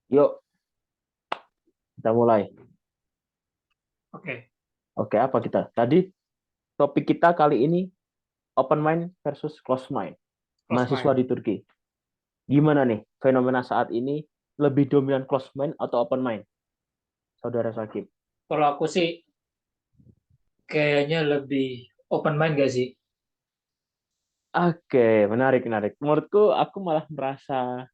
Yuk, kita mulai. Oke, Oke, apa kita? Tadi topik kita kali ini open mind versus closed mind. close Mahasiswa mind. di Turki. Gimana nih fenomena saat ini lebih dominan closed mind atau open mind? Saudara Sakib. Kalau aku sih kayaknya lebih open mind gak sih? Oke, menarik, menarik. Menurutku aku malah merasa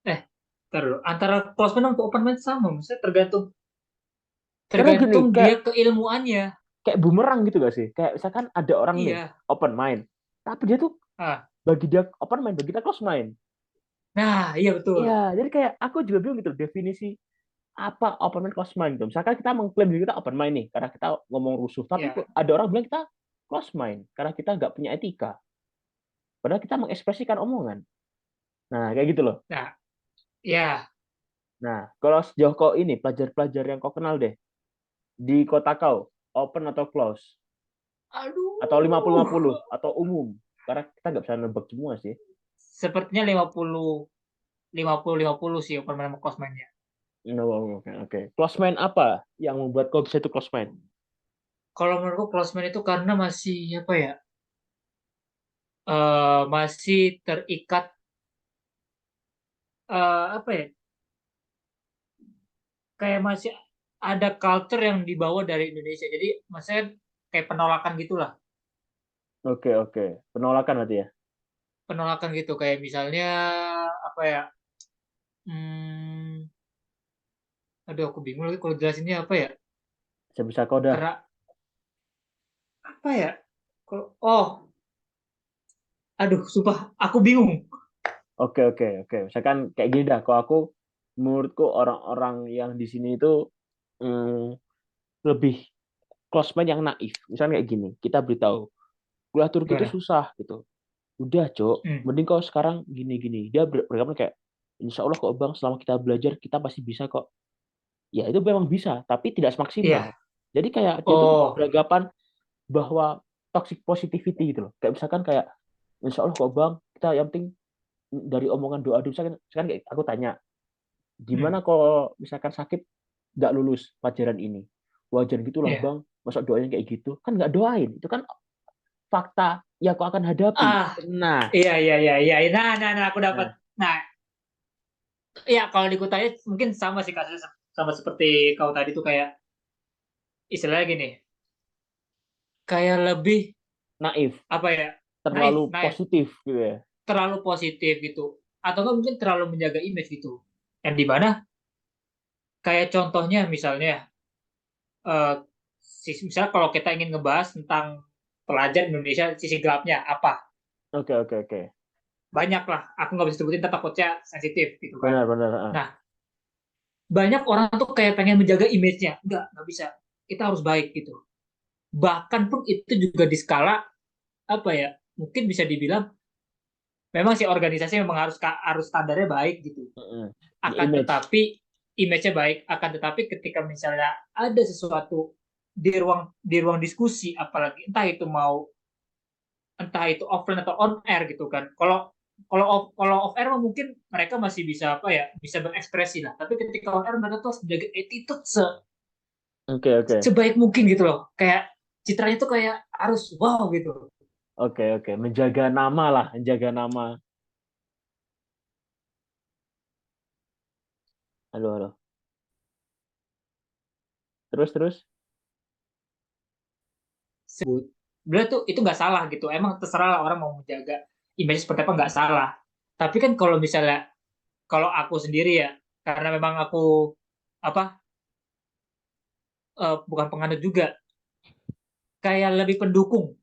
Eh, ntar dulu. Antara close mind sama open mind sama, maksudnya tergantung karena gini, tergantung dia kayak keilmuannya. kayak bumerang gitu gak sih? Kayak misalkan ada orang nih Iya. open mind, tapi dia tuh Ah, bagi dia open mind, bagi kita closed mind. nah, iya betul. Iya, jadi kayak aku juga bingung gitu definisi apa open mind closed mind gitu. Misalkan kita mengklaim diri kita open mind nih karena kita ngomong rusuh, tapi Iya. ada orang bilang kita closed mind karena kita nggak punya etika. Padahal kita mengekspresikan omongan. Nah, kayak gitu loh. Nah, ya. Nah, kalau sejauh kau ini pelajar-pelajar yang kau kenal deh di kota kau, open atau close atau lima puluh Aduh. lima puluh atau umum. Karena kita nggak bisa nebak semua sih. Sepertinya 50 sih open mind sama close mind-nya. No, oke, oke. Close mind apa yang membuat kau bisa itu close mind? Kalau menurutku close mind itu karena masih apa ya? Masih terikat apa ya? Kayak masih ada culture yang dibawa dari Indonesia. Jadi maksudnya kayak penolakan gitulah. Oke, oke. Penolakan berarti ya. Penolakan gitu kayak misalnya apa ya? Hmm, aduh aku bingung lagi kalau jelasinnya apa ya? Bisa-bisa kau dah. Karena apa ya? Kalau oh, aduh sumpah aku bingung. Oke, oke, oke. Misalkan kayak gini dah. Kalau aku, menurutku orang-orang yang di sini itu mm, lebih close mind yang naif. Misalnya kayak gini, kita beritahu, kuliah Turki itu Gimana? susah gitu. Udah, Cok. Hmm. Mending kau sekarang gini-gini. Dia beragama kayak, Insya Allah kok Bang, selama kita belajar, kita pasti bisa kok. Ya, itu memang bisa, tapi tidak semaksimal. Iya. Jadi kayak dia tuh Oh. beranggapan bahwa toxic positivity gitu loh. Kayak misalkan kayak, Insya Allah kok Bang, kita yang penting dari omongan doa doa misalkan, misalkan kayak aku tanya, Hmm. gimana kalau misalkan sakit nggak lulus pelajaran ini? Wajar gitulah Iya. Bang, masa doain kayak gitu? Kan nggak doain, itu kan fakta yang kau akan hadapi. Ah, Nah, iya iya iya iya. Nah, aku dapat. nah, Nah, ya kalau di Kutai mungkin sama sih kasusnya sama seperti kau tadi tuh kayak istilahnya gini, kayak lebih naif, apa ya? Naif, terlalu naif. positif gitu ya. Terlalu positif gitu atau nggak mungkin terlalu menjaga image gitu yang di mana kayak contohnya misalnya eh, misalnya kalau kita ingin ngebahas tentang pelajar Indonesia sisi gelapnya apa Oke, oke, oke. banyak lah aku nggak bisa sebutin takutnya sensitif gitu kan. Benar, benar. Nah, banyak orang tuh kayak pengen menjaga image-nya, nggak bisa, kita harus baik gitu, bahkan pun itu juga di skala apa ya, mungkin bisa dibilang memang sih organisasi memang harus standarnya baik gitu, Mm-mm. Di akan image. tetapi image-nya baik, akan tetapi ketika misalnya ada sesuatu di ruang diskusi, apalagi entah itu offline atau on air gitu kan. Kalau off air mah mungkin mereka masih bisa apa ya, bisa berekspresi lah, tapi ketika on air mereka tuh harus menjaga attitude Oke, oke. sebaik mungkin gitu loh, kayak citranya tuh kayak harus wow gitu. Oke, oke. Menjaga nama lah, menjaga nama. Halo, halo. Terus, terus. Sebenarnya tuh itu nggak salah gitu, emang terserah lah orang mau menjaga image seperti apa, nggak salah. Tapi kan kalau misalnya, kalau aku sendiri ya, karena memang aku apa, bukan penganut juga, kayak lebih pendukung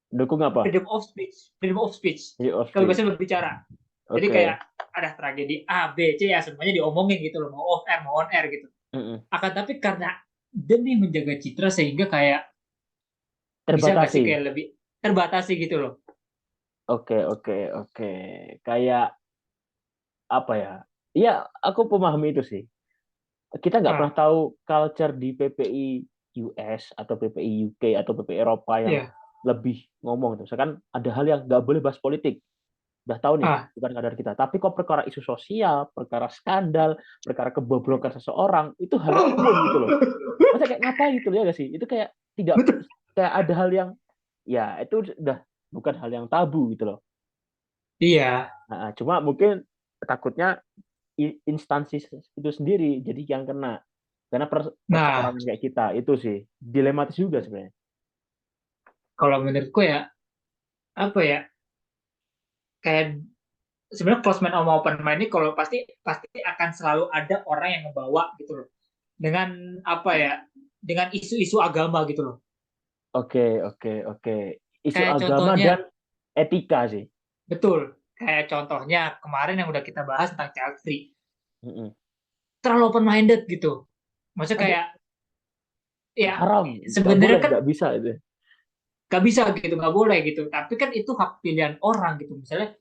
Dukung apa? freedom of speech, Hero of kebebasan speech. berbicara. Jadi kayak Oke. ada tragedi A B C ya semuanya diomongin gitu loh, mau off air mau on air gitu. Mm-mm. Akan tapi karena demi menjaga citra sehingga kayak bisa nggak sih Terbatasi. kayak lebih terbatasi gitu loh. Oke, oke, oke. Kayak apa ya? Iya, aku memahami itu sih. Kita nggak pernah Ah, tahu culture di PPI US atau PPI UK atau PPI Eropa yang iya, lebih ngomong. Misalkan ada hal yang nggak boleh bahas politik. udah tahu nih Ah, bukan kadar kita. Tapi kok perkara isu sosial, perkara skandal, perkara kebobrokan seseorang itu hal yang umum gitu loh. Masa kayak ngapain gitu ya gak sih? Itu kayak tidak, betul. kayak ada hal yang ya itu udah bukan hal yang tabu gitu loh. Iya. Nah, cuma mungkin takutnya instansi itu sendiri jadi yang kena karena Nah, perseorangan kayak kita itu sih dilematis juga sebenarnya. kalau menurutku ya apa ya, kayak sebenarnya close mind sama open mind ini kalau pasti pasti akan selalu ada orang yang ngebawa gitu loh. Dengan apa ya? Dengan isu-isu agama gitu loh. Oke, oke, oke. Isu Kayak agama contohnya, dan etika sih. betul. Kayak contohnya kemarin yang udah kita bahas tentang child free. Mm-mm. Terlalu open minded gitu. Maksudnya Aduh, kayak ya haram, nggak boleh, sebenarnya kan nggak bisa itu. gak bisa gitu, nggak boleh gitu. Tapi kan itu hak pilihan orang gitu. Misalnya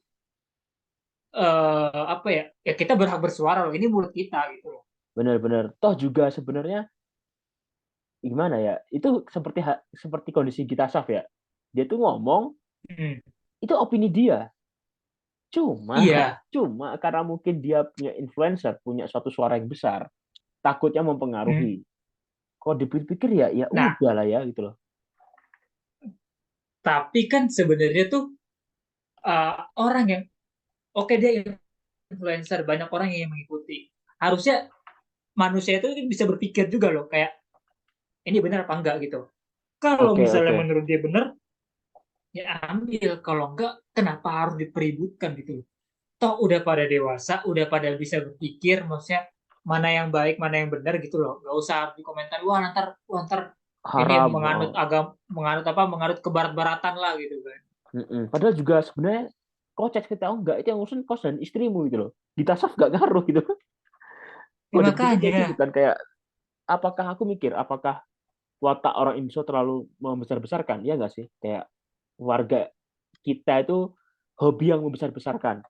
apa ya? Ya kita berhak bersuara loh. Ini mulut kita gitu loh. Benar-benar. Toh juga sebenarnya gimana ya? Itu seperti kondisi kita Saf ya. Dia tuh ngomong Hmm. itu opini dia. Cuma, Iya. cuma karena mungkin dia punya influencer, punya suatu suara yang besar, takutnya Hmm. mempengaruhi. Kalau dipikir-pikir ya, ya Nah, udah lah ya gitu loh. tapi kan sebenarnya tuh orang yang oke dia influencer, banyak orang yang mengikuti. Harusnya manusia itu bisa berpikir juga loh, kayak ini benar apa enggak gitu. Kalau Oke, misalnya oke. menurut dia benar, ya ambil. Kalau enggak, kenapa harus dipeributkan gitu loh. Toh udah pada dewasa, udah pada bisa berpikir, maksudnya mana yang baik, mana yang benar gitu loh. Gak usah di komentar, wah ntar ini Haram. menganut Oh. agama, menganut apa, menganut kebarat-baratan lah gitu kan. Mm-mm. Padahal juga sebenarnya kok chat kita oh enggak itu yang urusan kos dan istrimu gitu loh. Di tasawuf nggak ngaruh gitu. Ya Kalau dipikir kayak gitu makanya, kan kayak apakah aku mikir apakah watak orang Indonesia terlalu membesar-besarkan? Ya nggak sih? Kayak warga kita itu hobi yang membesar-besarkan.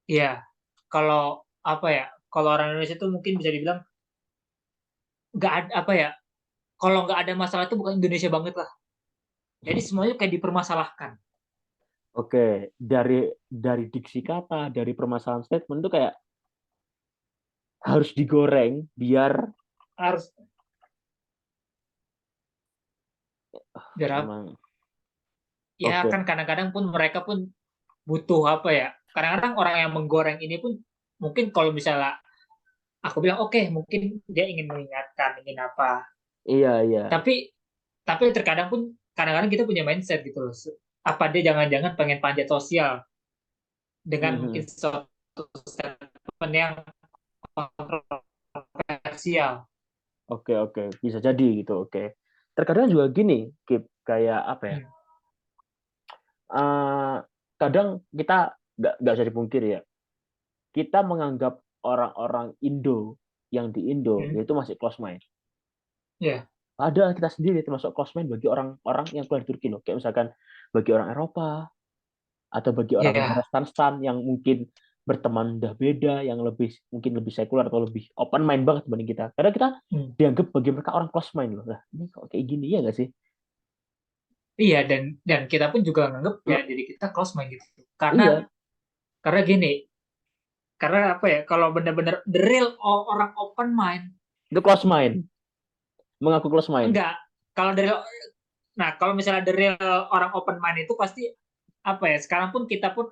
ya kalau apa ya, kalau orang Indonesia tuh mungkin bisa dibilang nggak ada apa ya, kalau nggak ada masalah itu bukan Indonesia banget lah. Jadi semuanya kayak dipermasalahkan. Oke, dari diksi kata, dari permasalahan statement itu kayak harus digoreng biar Harus derap. memang Ya oke. kan kadang-kadang pun mereka pun butuh apa ya. Kadang-kadang orang yang menggoreng ini pun mungkin kalau misalnya aku bilang oke, mungkin dia ingin mengingatkan, ingin apa. Iya, iya. Tapi terkadang pun kadang-kadang kita punya mindset gitu loh. Apa dia jangan-jangan pengen panjat sosial dengan mungkin Mhm. suatu statement yang kontroversial. Oke, oke, bisa jadi gitu. Oke. Terkadang juga gini, Kip, kayak apa ya? Hmm. eh, Kadang kita nggak bisa dipungkiri ya, kita menganggap orang-orang Indo yang di Indo Hmm. yaitu masih close mind. Ya, Padahal kita sendiri termasuk close mind bagi orang-orang yang keluar dari Turki loh. Kayak misalkan bagi orang Eropa atau bagi orang negara ya, stan yang mungkin berteman udah beda, yang mungkin lebih sekuler atau lebih open mind banget dibanding kita. Karena kita hmm. dianggap bagi mereka orang close mind loh. Lah, ini kok kayak gini ya nggak sih? Iya, dan kita pun juga nganggep ya jadi kita close mind gitu. Karena Iya, gini, karena apa ya? Kalau benar-benar the real orang open mind, itu close mind, mengaku close mind. enggak. Kalau dari Nah, kalau misalnya the real orang open mind itu pasti apa ya? Sekarang pun kita pun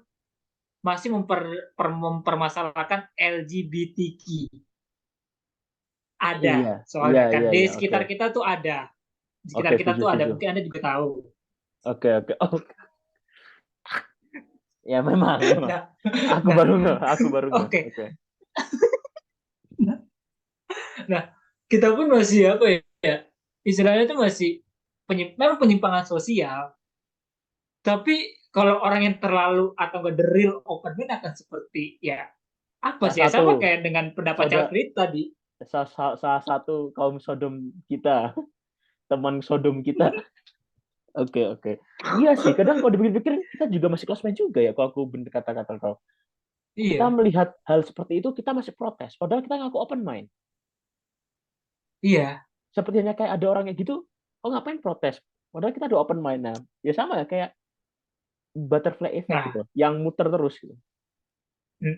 masih mempermasalahkan LGBTQ. Ada Iya, iya, soalnya kan iya, di iya. Oke, sekitar kita tuh ada. Di sekitar oke, kita setuju, tuh ada. setuju. Mungkin Anda juga tahu. Oke, oke. Oh, ya memang, memang. Nah, Aku nah, baru nge, aku baru nge. oke. Oke. Nah, kita pun masih apa ya? Istilahnya itu masih memang penyimpangan sosial. Tapi kalau orang yang terlalu atau enggak the real open mind akan seperti ya apa Salah sih ya, satu, sama kayak dengan pendapat saudara, Child Free tadi. salah satu kaum Sodom kita, teman Sodom kita. Oke, oke. Iya sih, kadang kalau dipikir-pikir kita juga masih close mind juga ya. Kalau aku bener kata-kata kau, kita Iya, melihat hal seperti itu kita masih protes. Padahal kita ngaku open mind. iya, Sepertinya kayak ada orang yang gitu, oh ngapain protes? Padahal kita ada open mind. Nah, ya sama ya kayak butterfly effect Nah, gitu, yang muter terus gitu. hmm,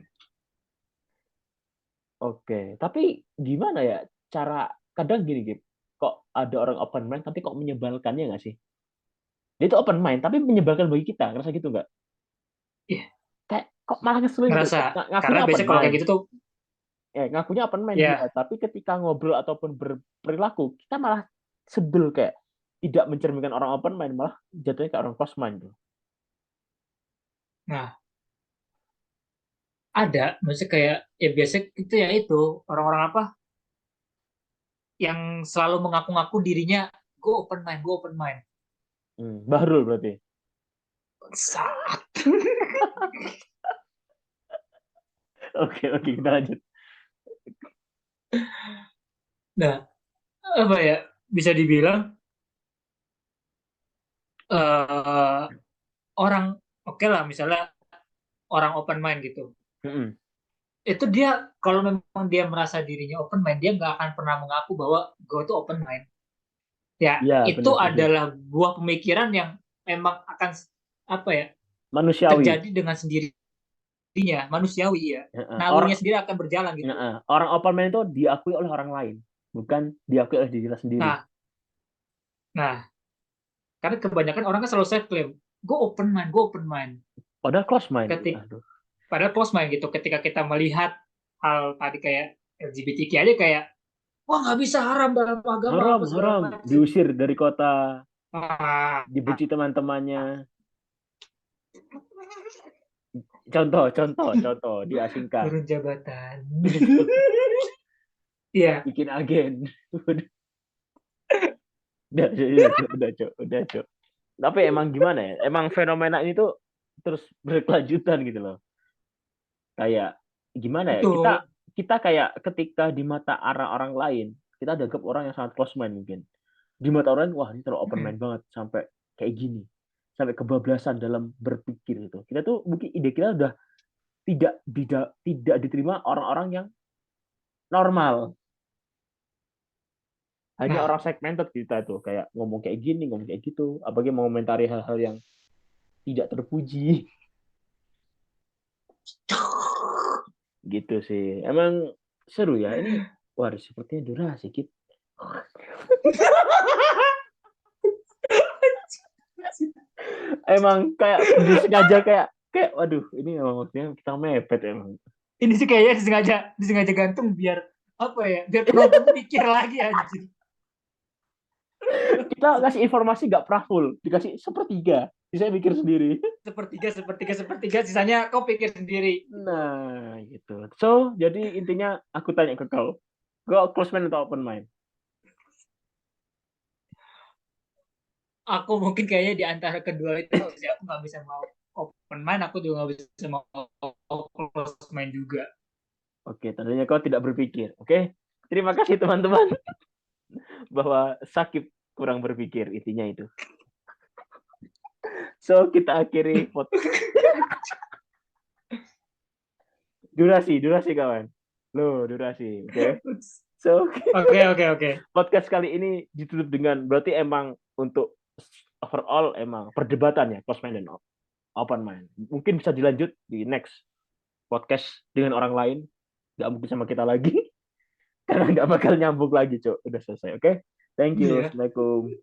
Oke, tapi gimana ya cara kadang gini gitu, kok ada orang open mind tapi kok menyebalkannya nggak sih? Dia itu open mind tapi menyebalkan bagi kita, ngerasa gitu nggak? iya, Kayak kok malah ngeselin gitu. ngerasa. Karena Ngakunya open biasanya kalau kayak mind, gitu tuh, ngakunya open mind dia, ya, tapi ketika ngobrol ataupun berperilaku kita malah sebel kayak tidak mencerminkan orang open mind, malah jatuhnya kayak orang close mind tuh. nah ada, maksudnya kayak ya biasa itu ya itu orang-orang apa yang selalu mengaku-ngaku dirinya gue open mind. Bahrul berarti. Saat. Oke, oke, kita lanjut. Nah, apa ya? Bisa dibilang eh orang oke lah misalnya orang open mind gitu. Mm-mm. Itu dia kalau memang dia merasa dirinya open mind, dia nggak akan pernah mengaku bahwa gue tuh open mind. Ya, Iya, itu benar setuju. adalah buah pemikiran yang memang akan apa ya Manusiawi. terjadi dengan sendirinya, manusiawi ya. Heeh. Nalurnya sendiri akan berjalan gitu. Heeh. Orang open mind itu diakui oleh orang lain, bukan diakui oleh diri kita sendiri. Nah, nah, karena kebanyakan orang kan selalu self claim, gue open mind. Padahal close mind. Ketik, Aduh. padahal close mind gitu. Ketika kita melihat hal tadi kayak LGBTQ aja kayak, wah nggak bisa haram dalam agama Haram, apa segala haram. macam. Diusir dari kota, Ah, dibenci teman-temannya. Contoh, contoh, contoh, diasingkan. turun jabatan. Iya, Bikin agen. Udah, Cok. Udah, Cok. Udah, Cok. Tapi emang gimana ya? Emang fenomena ini tuh terus berkelanjutan gitu loh. Kayak gimana ya? Kita betul. kita kayak ketika di mata orang lain, kita dianggap orang yang sangat close mind mungkin. Di mata orang lain, wah ini terlalu open mind banget sampai kayak gini. Sampai kebablasan dalam berpikir itu. Kita tuh mungkin ide kita udah tidak diterima orang-orang yang normal. Hanya Nah, orang segmented kita tuh kayak ngomong kayak gini, ngomong kayak gitu, apalagi mau komentari hal-hal yang tidak terpuji gitu sih. Emang seru ya ini. Wah, sepertinya durasi Kit. Emang kayak disengaja kayak kayak waduh ini emang maksudnya kita mepet emang. ini sih kayaknya disengaja gantung biar apa ya? Biar penonton mikir lagi aja. Kita kasih informasi nggak pernah full, dikasih sepertiga. Bisa mikir sendiri. Sepertiga, sepertiga, sepertiga, sisanya kau pikir sendiri. Nah, gitu. So, jadi intinya aku tanya ke kau. Kau close mind atau open mind? Aku mungkin kayaknya di antara kedua itu sih aku nggak bisa mau open mind, aku juga nggak bisa mau close mind juga. Oke, tandanya kau tidak berpikir. Oke, terima kasih teman-teman bahwa Sakib kurang berpikir intinya itu. So, kita akhiri durasi kawan. Loh, durasi. Oke. So, Oke, oke, oke. podcast kali ini ditutup dengan berarti emang untuk overall emang perdebatan ya close mind dan open mind. Mungkin bisa dilanjut di next podcast dengan orang lain. Nggak mungkin sama kita lagi karena nggak bakal nyambung lagi, Cok. Udah selesai, oke? Thank you. Iya. Assalamualaikum.